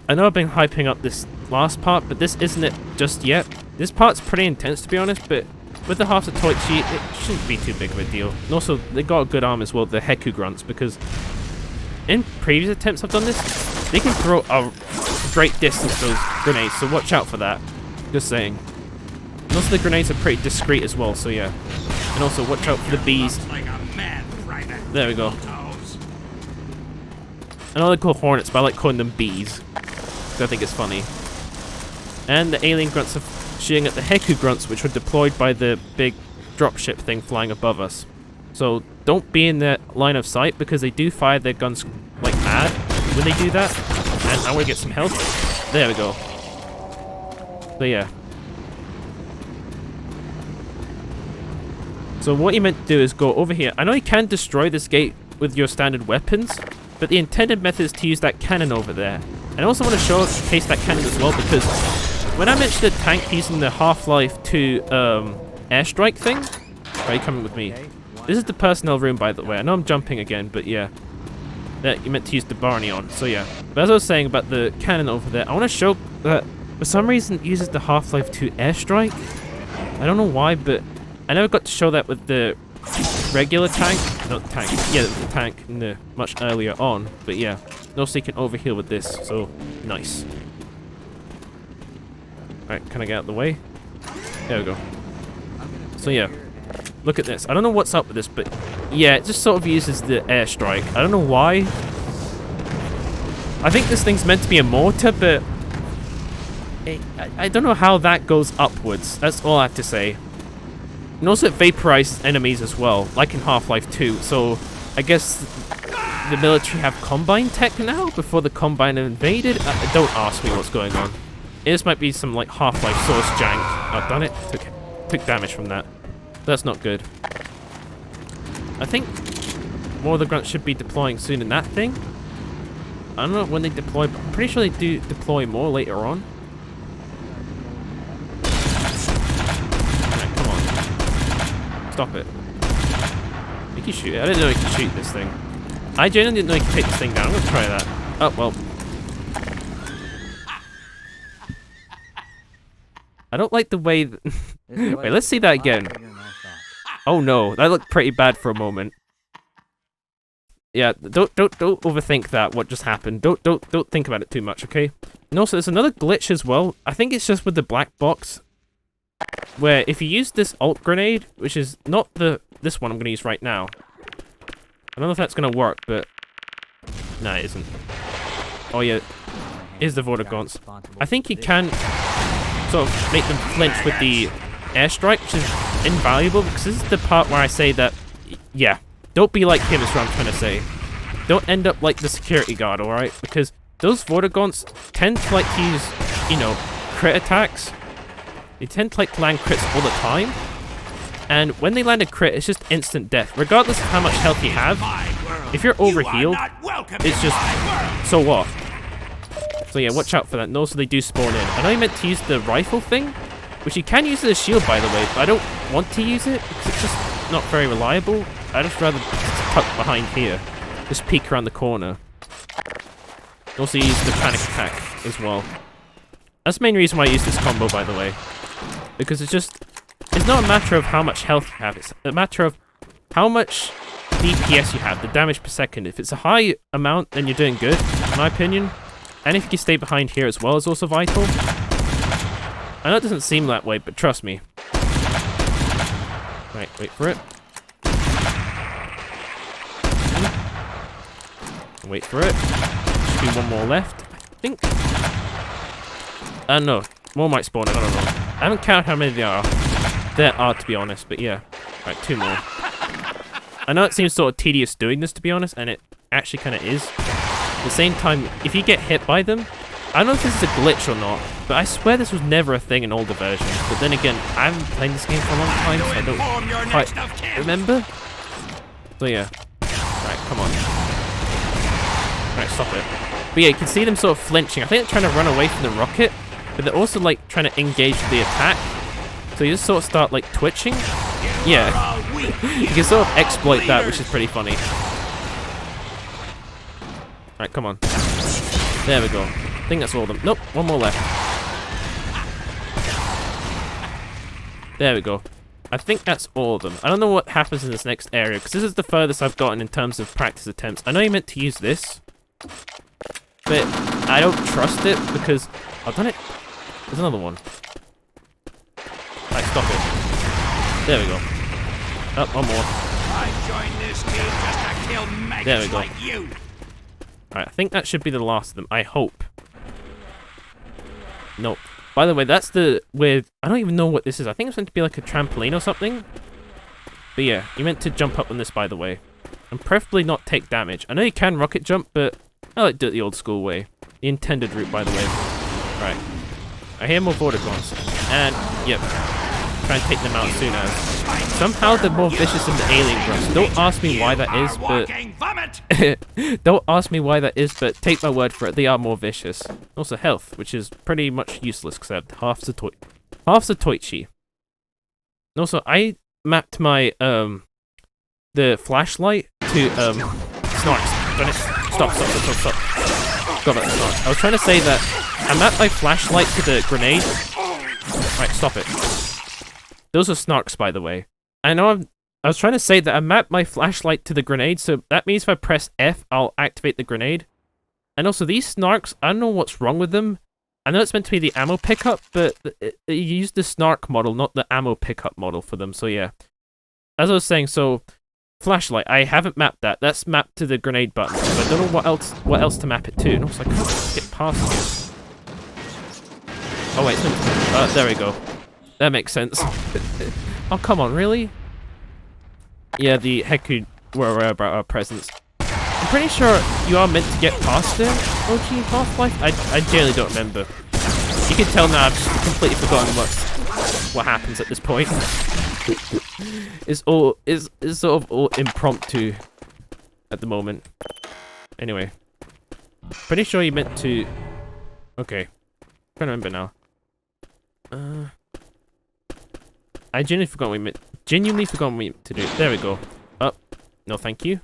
I know I've been hyping up this last part, but this isn't it just yet. This part's pretty intense, to be honest, but with the Hasatoichi, it shouldn't be too big of a deal. And also, they got a good arm as well, the Heku grunts, because in previous attempts I've done this, they can throw a great distance those grenades, so watch out for that. Just saying. And also the grenades are pretty discreet as well, so yeah. And also watch out for the bees. Like a mad private. There we go. Toes. I know they're called hornets, but I like calling them bees. I think it's funny. And the alien grunts are shooting at the Heku grunts, which were deployed by the big dropship thing flying above us. So don't be in their line of sight, because they do fire their guns like mad when they do that. And I want to get some health. There we go. So yeah. So what you meant to do is go over here. I know you can destroy this gate with your standard weapons, but the intended method is to use that cannon over there. And I also want to showcase that cannon as well, because when I mentioned the tank using the Half-Life 2 airstrike thing, are you coming with me? This is the personnel room, by the way. I know I'm jumping again, but yeah. That you meant to use the Barney on, so yeah. But as I was saying about the cannon over there, I want to show that for some reason it uses the Half-Life 2 airstrike. I don't know why, but I never got to show that with the regular tank. Not tank. Yeah, the tank in the much earlier on. But yeah. Also you can overheal with this, so nice. Alright, can I get out of the way? There we go. So yeah. Look at this. I don't know what's up with this, but yeah, it just sort of uses the airstrike. I don't know why. I think this thing's meant to be a mortar, but I don't know how that goes upwards. That's all I have to say. And also it vaporizes enemies as well, like in Half-Life 2. So I guess the military have Combine tech now before the Combine invaded. Don't ask me what's going on. This might be some like Half-Life source jank. I've done it. Took damage from that. That's not good. I think more of the grunts should be deploying soon in that thing. I don't know when they deploy, but I'm pretty sure they do deploy more later on. Right, come on. Stop it. You can shoot it. I didn't know you could shoot this thing. I genuinely didn't know you could take this thing down. I'm gonna try that. Oh, well. I don't like the way... Wait, let's see that again. Oh no, that looked pretty bad for a moment. Yeah, don't overthink that, what just happened. Don't think about it too much, okay? And also, there's another glitch as well. I think it's just with the black box, where if you use this alt grenade, which is not this one I'm gonna use right now. I don't know if that's gonna work, but... Nah, it isn't. Oh yeah, here's the Vortigaunts. I think you can sort of make them flinch with the airstrike, which is invaluable, because this is the part where I say that, yeah, don't be like him is what I'm trying to say. Don't end up like the security guard, alright? Because those Vortigaunts tend to like to use, you know, crit attacks. They tend to like to land crits all the time. And when they land a crit, it's just instant death. Regardless of how much health you have, if you're overhealed, it's just, so what? So yeah, watch out for that. And also they do spawn in. I know you meant to use the rifle thing, which you can use as a shield, by the way, but I don't want to use it because it's just not very reliable. I'd just rather tuck behind here. Just peek around the corner. Also use the panic attack as well. That's the main reason why I use this combo, by the way. Because it's not a matter of how much health you have, it's a matter of how much DPS you have, the damage per second. If it's a high amount, then you're doing good, in my opinion. And if you can stay behind here as well is also vital. I know it doesn't seem that way, but trust me. Right, wait for it. Wait for it. Should be one more left, I think. No, more might spawn in, I don't know. I haven't counted how many there are, to be honest, but yeah. Right, 2 more. I know it seems sort of tedious doing this, to be honest, and it actually kind of is. At the same time, if you get hit by them, I don't know if this is a glitch or not, but I swear this was never a thing in older versions. But then again, I haven't played this game for a long time, so I don't quite remember. So yeah. Right, come on. Right, stop it. But yeah, you can see them sort of flinching. I think they're trying to run away from the rocket, but they're also like trying to engage the attack. So you just sort of start like twitching. Yeah. You can sort of exploit that, which is pretty funny. Right, come on. There we go. I think that's all of them. Nope, one more left. There we go. I think that's all of them. I don't know what happens in this next area, because this is the furthest I've gotten in terms of practice attempts. I know you meant to use this, but I don't trust it, because I've done it. There's another one. Right, There we go. Up, one more. I joined this team just to kill maggots There we go. like you. Alright, I think that should be the last of them. I hope. Nope. By the way, that's the with. I don't even know what this is. I think it's meant to be like a trampoline or something. But yeah, you meant to jump up on this, by the way. And preferably not take damage. I know you can rocket jump, but I like to do it the old school way. The intended route, by the way. Right. I hear more border guns. And, yep. Try and take them out as soon as. Somehow they're more vicious than the alien grunts. Don't ask me why that is, but... Don't ask me why that is, but take my word for it. They are more vicious. Also health, which is pretty much useless, except half the Toichi. And also, I mapped my, the flashlight to, snarks. Stop. God, that's snark. I was trying to say that I mapped my flashlight to the grenade. Right, stop it. Those are snarks, by the way. I was trying to say that I mapped my flashlight to the grenade, so that means if I press F, I'll activate the grenade. And also, these snarks, I don't know what's wrong with them. I know it's meant to be the ammo pickup, but you use the snark model, not the ammo pickup model for them, so yeah. As I was saying, so, flashlight, I haven't mapped that. That's mapped to the grenade button, so I don't know what else to map it to. And also, I can't get past this. Oh wait, there we go. That makes sense. Oh, come on, really? Yeah, the Heku were aware about our presence. I'm pretty sure you are meant to get past them, OG Half-Life? I generally don't remember. You can tell now I've just completely forgotten what happens at this point. It's sort of all impromptu at the moment. Anyway. Pretty sure you meant to... Okay. Trying to remember now. I genuinely forgot what we meant to do. There we go. Oh, no thank you.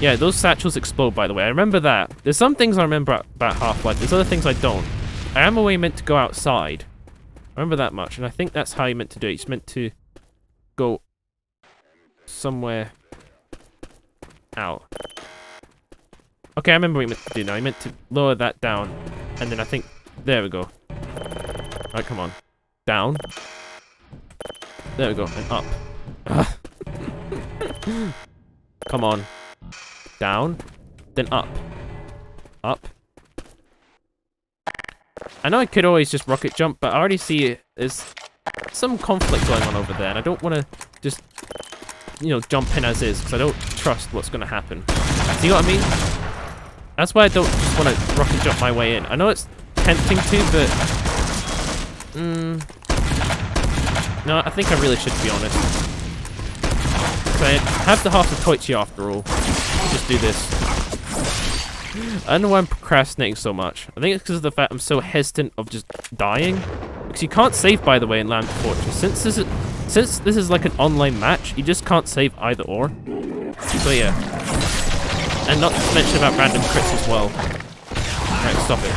Yeah, those satchels explode, by the way. I remember that. There's some things I remember about Half-Life. There's other things I don't. I am aware you meant to go outside. I remember that much, and I think that's how you meant to do it. It's meant to go somewhere out. Okay, I remember what you meant to do now. You meant to lower that down, and then I think... There we go. Alright, come on. Down. There we go, and up. Come on. Down. Then up. Up. I know I could always just rocket jump, but I already see there's some conflict going on over there, and I don't want to just, you know, jump in as is, because I don't trust what's going to happen. See what I mean? That's why I don't just want to rocket jump my way in. I know it's tempting to, but... No, I think I really should be honest. So I have the half of Toichi after all. Just do this. I don't know why I'm procrastinating so much. I think it's because of the fact I'm so hesitant of just dying. Because you can't save, by the way, in Land Fortress. Since this is like an online match, you just can't save either or. So yeah. And not to mention about random crits as well. Alright, stop it.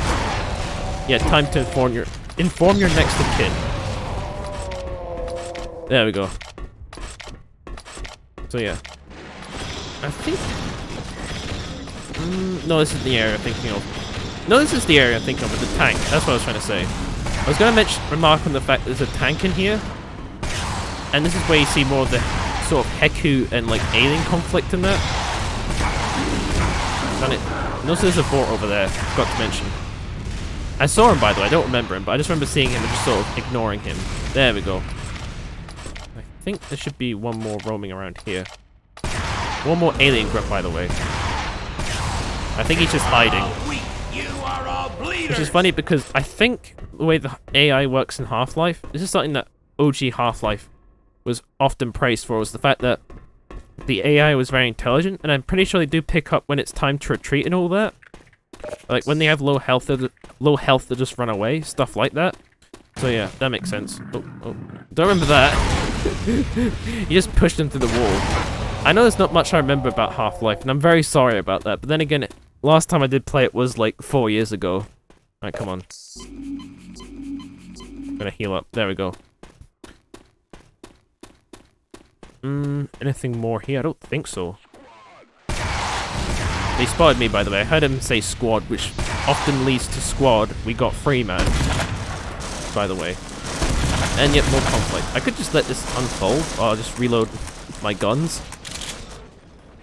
Yeah, time to inform your next of kin. There we go. So yeah. I think... no, this is the area I'm thinking of. No, this is the area I'm thinking of with the tank. That's what I was trying to say. I was going to remark on the fact that there's a tank in here. And this is where you see more of the sort of Heku and like alien conflict in that. And also there's a Vort over there, forgot to mention. I saw him, by the way, I don't remember him, but I just remember seeing him and just sort of ignoring him. There we go. I think there should be one more roaming around here. One more alien grunt, by the way. I think he's just hiding. Which is funny because I think the way the AI works in Half-Life, this is something that OG Half-Life was often praised for, was the fact that the AI was very intelligent, and I'm pretty sure they do pick up when it's time to retreat and all that. Like when they have low health, they just run away, stuff like that. So yeah, that makes sense. Oh, don't remember that. You just pushed them through the wall. I know there's not much I remember about Half-Life, and I'm very sorry about that. But then again, last time I did play it was like 4 years ago. Alright, come on. I'm gonna heal up. There we go. Anything more here? I don't think so. They spotted me, by the way. I heard him say squad, which often leads to squad. We got free, man. By the way. And yet more conflict. I could just let this unfold, or I'll just reload my guns.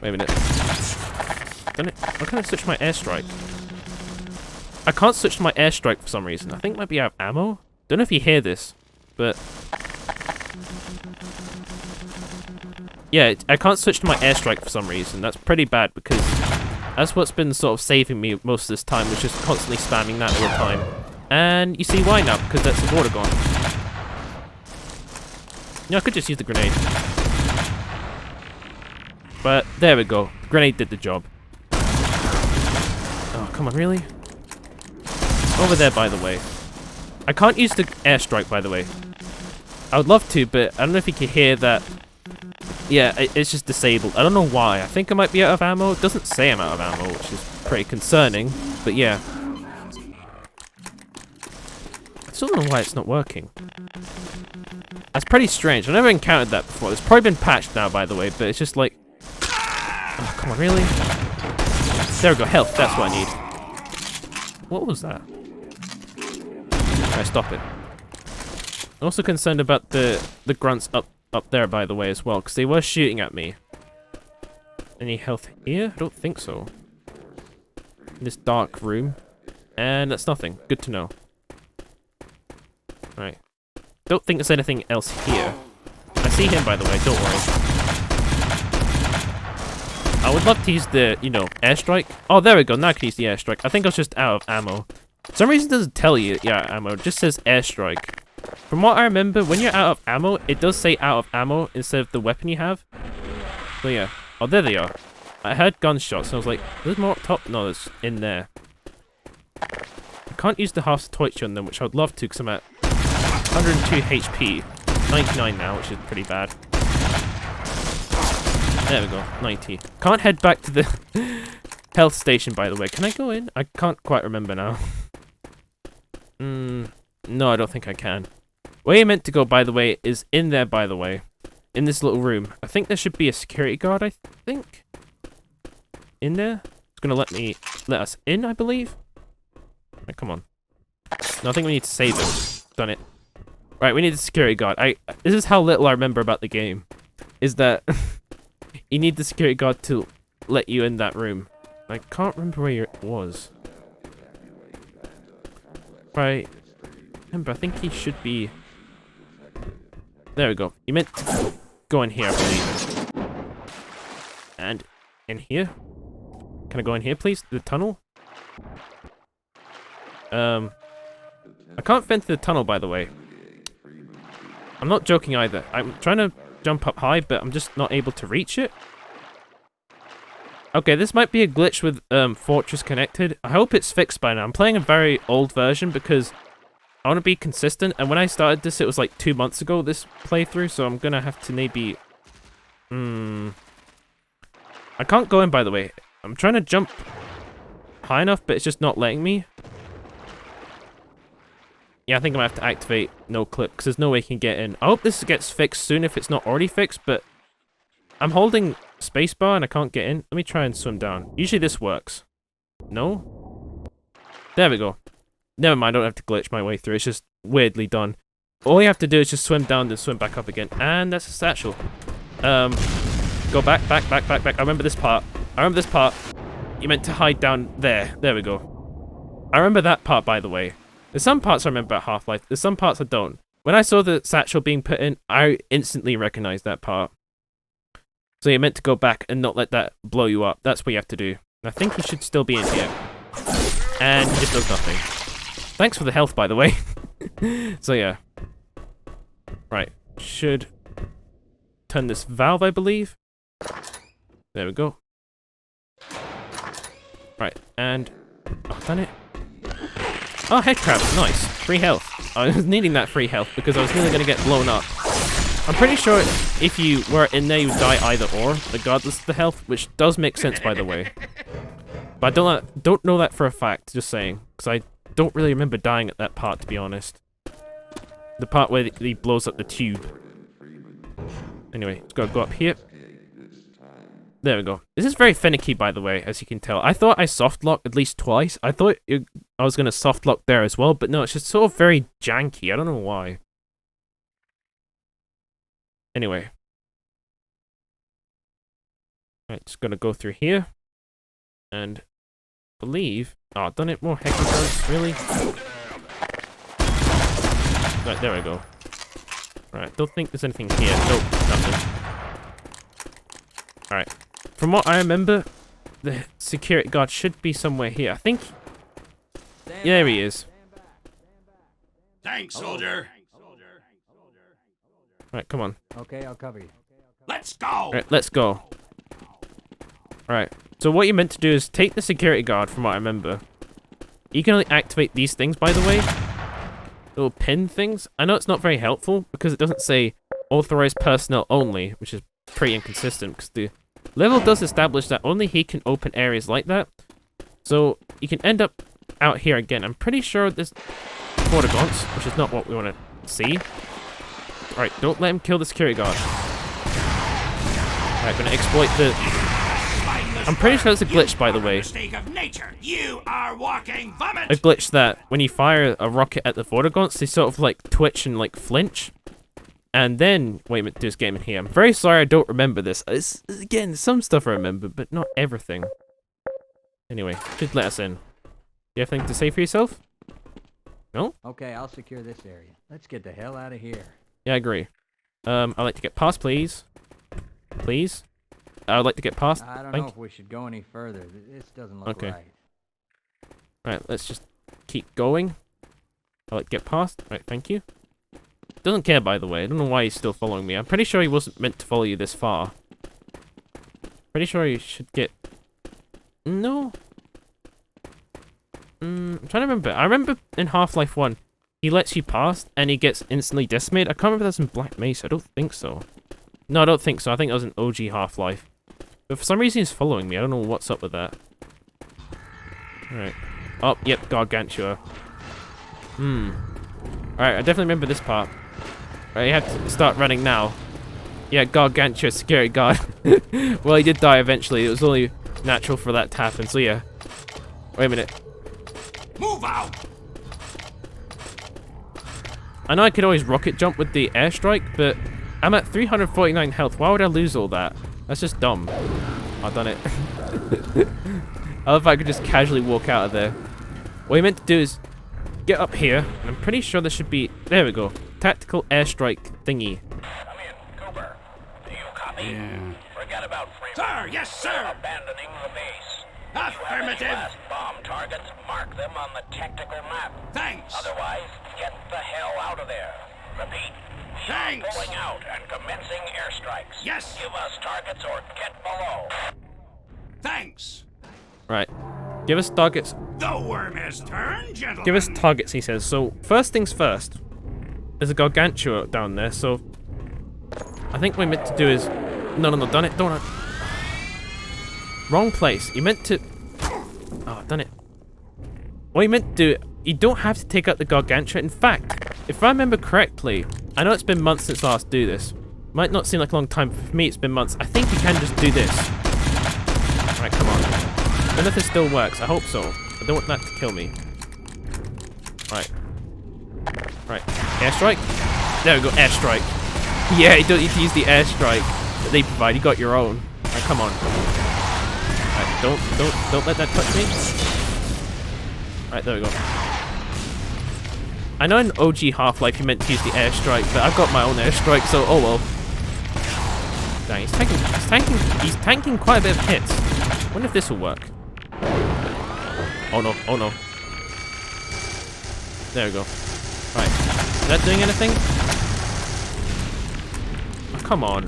Wait a minute. Why can't I switch my airstrike? I can't switch to my airstrike for some reason. I think it might be out of ammo. Don't know if you hear this, but... yeah, I can't switch to my airstrike for some reason. That's pretty bad because that's what's been sort of saving me most of this time, was just constantly spamming that all the time. And you see why now, because that's the water gone. Yeah, I could just use the grenade. But there we go. The grenade did the job. Oh, come on, really? Over there, by the way. I can't use the airstrike, by the way. I would love to, but I don't know if you can hear that. Yeah, it's just disabled. I don't know why. I think I might be out of ammo. It doesn't say I'm out of ammo, which is pretty concerning. But yeah. I still don't know why it's not working. That's pretty strange. I've never encountered that before. It's probably been patched now, by the way, but it's just like... oh, come on, really? There we go. Health. That's what I need. What was that? Alright, stop it. I'm also concerned about the grunts up there, by the way, as well, because they were shooting at me. Any health here? I don't think so. In this dark room. And that's nothing. Good to know. Right. Don't think there's anything else here. I see him, by the way, don't worry. I would love to use the, you know, airstrike. Oh, there we go. Now I can use the airstrike. I think I was just out of ammo. For some reason it doesn't tell you, yeah, ammo. It just says airstrike. From what I remember, when you're out of ammo, it does say out of ammo instead of the weapon you have. So yeah. Oh, there they are. I heard gunshots, and I was like, there's more up top? No, there's in there. I can't use the half torch on them, which I would love to, because I'm at 102 HP. 99 now, which is pretty bad. There we go, 90. Can't head back to the health station, by the way. Can I go in? I can't quite remember now. No, I don't think I can. Where you meant to go, by the way, is in there, by the way. In this little room. I think there should be a security guard, I think. In there? It's gonna let us in, I believe. Right, come on. No, I think we need to save it. Done it. Right, we need a security guard. This is how little I remember about the game. Is that you need the security guard to let you in that room. I can't remember where it was. Right. Remember, I think he should be... there we go. You meant to go in here, I believe. And in here? Can I go in here, please? The tunnel? I can't fit into the tunnel, by the way. I'm not joking either. I'm trying to jump up high, but I'm just not able to reach it. Okay, this might be a glitch with Fortress Connected. I hope it's fixed by now. I'm playing a very old version because I want to be consistent. And when I started this, it was like 2 months ago, this playthrough. So I'm going to have to maybe... I can't go in, by the way. I'm trying to jump high enough, but it's just not letting me. Yeah, I think I'm going to have to activate no clip because there's no way you can get in. I hope this gets fixed soon if it's not already fixed, but I'm holding spacebar and I can't get in. Let me try and swim down. Usually this works. No? There we go. Never mind, I don't have to glitch my way through. It's just weirdly done. All you have to do is just swim down and swim back up again. And that's a satchel. Go back. I remember this part. You meant to hide down there. There we go. I remember that part, by the way. There's some parts I remember about Half-Life. There's some parts I don't. When I saw the satchel being put in, I instantly recognized that part. So you're meant to go back and not let that blow you up. That's what you have to do. I think he should still be in here. And he just does nothing. Thanks for the health, by the way. So yeah. Right. Should turn this valve, I believe. There we go. Right. And... oh, done it. Oh, headcrabs. Nice. Free health. I was needing that free health because I was nearly going to get blown up. I'm pretty sure if you were in there, you would die either or, regardless of the health, which does make sense, by the way. But I don't know that for a fact, just saying, because I don't really remember dying at that part, to be honest. The part where he blows up the tube. Anyway, it's got to go up here. There we go. This is very finicky, by the way, as you can tell. I thought I soft locked at least twice. I thought I was going to soft lock there as well, but no, it's just sort of very janky. I don't know why. Anyway. Right, just gonna go through here. And believe... Oh, done it more hecky guns, really? Right, there we go. Right, don't think there's anything here. Nope, nothing. Alright. From what I remember, the security guard should be somewhere here. I think... Yeah, there he is. Thanks, soldier. Right, come on. Okay, I'll cover you. Let's go. Right, let's go. Alright, so what you're meant to do is take the security guard, from what I remember. You can only activate these things, by the way. Little pin things. I know it's not very helpful, because it doesn't say authorized personnel only, which is pretty inconsistent, because the level does establish that only he can open areas like that. So, you can end up out here again. I'm pretty sure there's Portagons, which is not what we want to see. Alright, don't let him kill the security guard. Alright, gonna exploit the... I'm pretty sure it's a glitch, by the way. You are walking vomit. A glitch that when you fire a rocket at the Vortigaunts, they sort of like twitch and like flinch. And then, wait a minute, do this game in here. I'm very sorry I don't remember this. Again, some stuff I remember, but not everything. Anyway, should let us in. Do you have anything to say for yourself? No? Okay, I'll secure this area. Let's get the hell out of here. Yeah, I agree. I'd like to get past, please. Please? I would like to get past. I don't know if we should go any further. This doesn't look right. Right, let's just keep going. I'd like to get past. Right, thank you. Doesn't care, by the way. I don't know why he's still following me. I'm pretty sure he wasn't meant to follow you this far. Pretty sure he should get... No. I'm trying to remember. I remember in Half-Life 1, he lets you pass, and he gets instantly decimated. I can't remember if that's in Black Mesa. I don't think so. No, I don't think so. I think that was an OG Half-Life. But for some reason, he's following me. I don't know what's up with that. Alright. Oh, yep, Gargantua. Alright, I definitely remember this part. Right, you have to start running now. Yeah, Gargantua, security guard. Well, he did die eventually. It was only natural for that to happen, so yeah. Wait a minute. Move out! I know I could always rocket jump with the airstrike, but I'm at 349 health. Why would I lose all that? That's just dumb. I've done it. I love if I could just casually walk out of there. What you meant to do is get up here, and I'm pretty sure there should be... There we go. Tactical airstrike thingy. Come in, Cooper. Do you copy? Yeah. Forget about Freeman. Sir, yes, sir. Abandoning the base. Affirmative. Last bomb targets, mark them on the tactical map. Thanks. Otherwise, get the hell out of there. Repeat. Thanks. Pulling out and commencing airstrikes. Yes. Give us targets or get below. Thanks. Right. Give us targets. The worm has turned, gentlemen. Give us targets, he says. So, first things first. There's a Gargantua down there, so... I think what we meant to do is... No, done it. Don't... Wrong place. You meant to... Oh, done it. What you meant to do... You don't have to take out the Gargantua. In fact, if I remember correctly... I know it's been months since I last do this. Might not seem like a long time, but for me it's been months. I think you can just do this. Right, come on. I don't know if this still works. I hope so. I don't want that to kill me. Right. Right. Airstrike? There we go, airstrike. Yeah, you don't need to use the airstrike that they provide. You got your own. Right, come on. Right, don't let that touch me. Right, there we go. I know in OG Half-Life you meant to use the airstrike, but I've got my own airstrike, so oh well. Dang, he's tanking quite a bit of hits. I wonder if this will work. Oh no, oh no. There we go. Right. Is that doing anything? Oh, come on.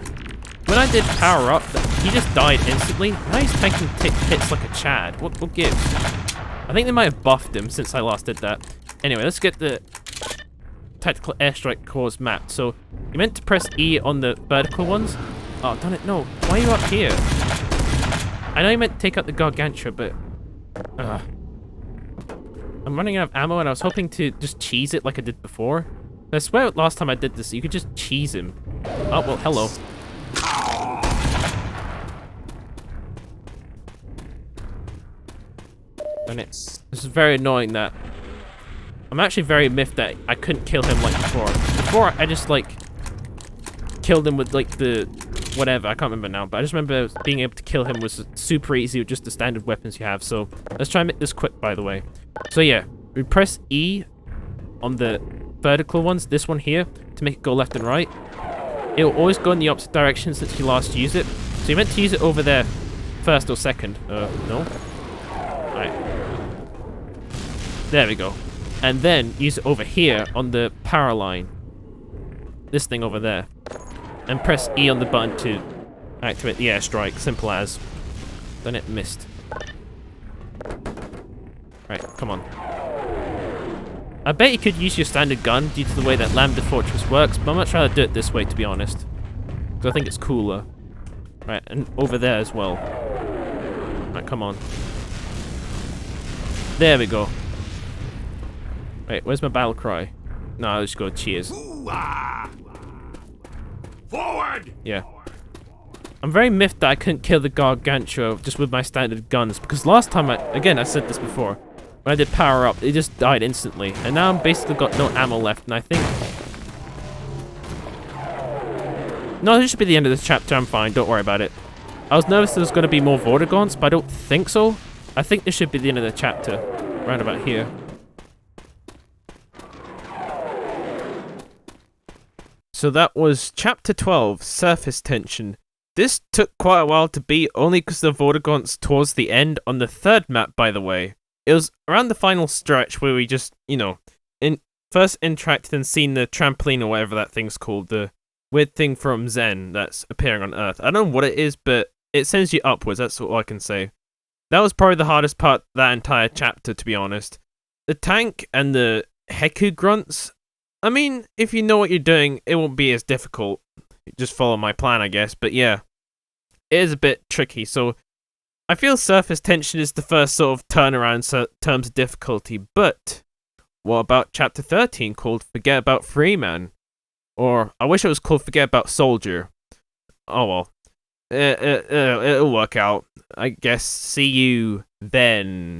When I did power up, he just died instantly. Now he's tanking hits like a Chad. What gives? I think they might have buffed him since I last did that. Anyway, let's get the tactical airstrike cores map. So, you meant to press E on the vertical ones. Oh, done it. No. Why are you up here? I know you meant to take out the Gargantua, but... I'm running out of ammo, and I was hoping to just cheese it like I did before. I swear last time I did this, you could just cheese him. Oh, well, hello. And this is very annoying that... I'm actually very miffed that I couldn't kill him like before. Before, I just, like, killed him with like the whatever, I can't remember now, but I just remember being able to kill him was super easy with just the standard weapons you have. So let's try and make this quick, by the way. So yeah, we press E on the vertical ones, this one here, to make it go left and right. It'll always go in the opposite direction since you last used it. So you meant to use it over there first or second. No. Right. There we go. And then use it over here on the power line. This thing over there. And press E on the button to activate the airstrike. Simple as. Then it missed. Right, come on. I bet you could use your standard gun due to the way that Lambda Fortress works, but I'd much rather do it this way, to be honest. Because I think it's cooler. Right, and over there as well. Right, come on. There we go. Wait, where's my battle cry? No, I'll just go cheers. Hoo-ah! Forward! Yeah. I'm very miffed that I couldn't kill the Gargantua just with my standard guns, because last time I said this before, when I did power up, it just died instantly, and now I'm basically got no ammo left, and I think... No, this should be the end of this chapter, I'm fine, don't worry about it. I was nervous there was going to be more Vortigons, but I don't think so. I think this should be the end of the chapter, right about here. So that was chapter 12, Surface Tension. This took quite a while to beat, only because the Vortigons towards the end on the third map, by the way. It was around the final stretch where we just, you know, first interacted and seen the trampoline or whatever that thing's called, the weird thing from Zen that's appearing on Earth. I don't know what it is, but it sends you upwards, that's all I can say. That was probably the hardest part of that entire chapter, to be honest. The tank and the Heku grunts, I mean, if you know what you're doing, it won't be as difficult. Just follow my plan, I guess, but yeah. It is a bit tricky, so I feel Surface Tension is the first sort of turnaround in terms of difficulty, but what about Chapter 13 called Forget About Freeman? Or, I wish it was called Forget About Soldier. Oh well. It'll work out. I guess see you then.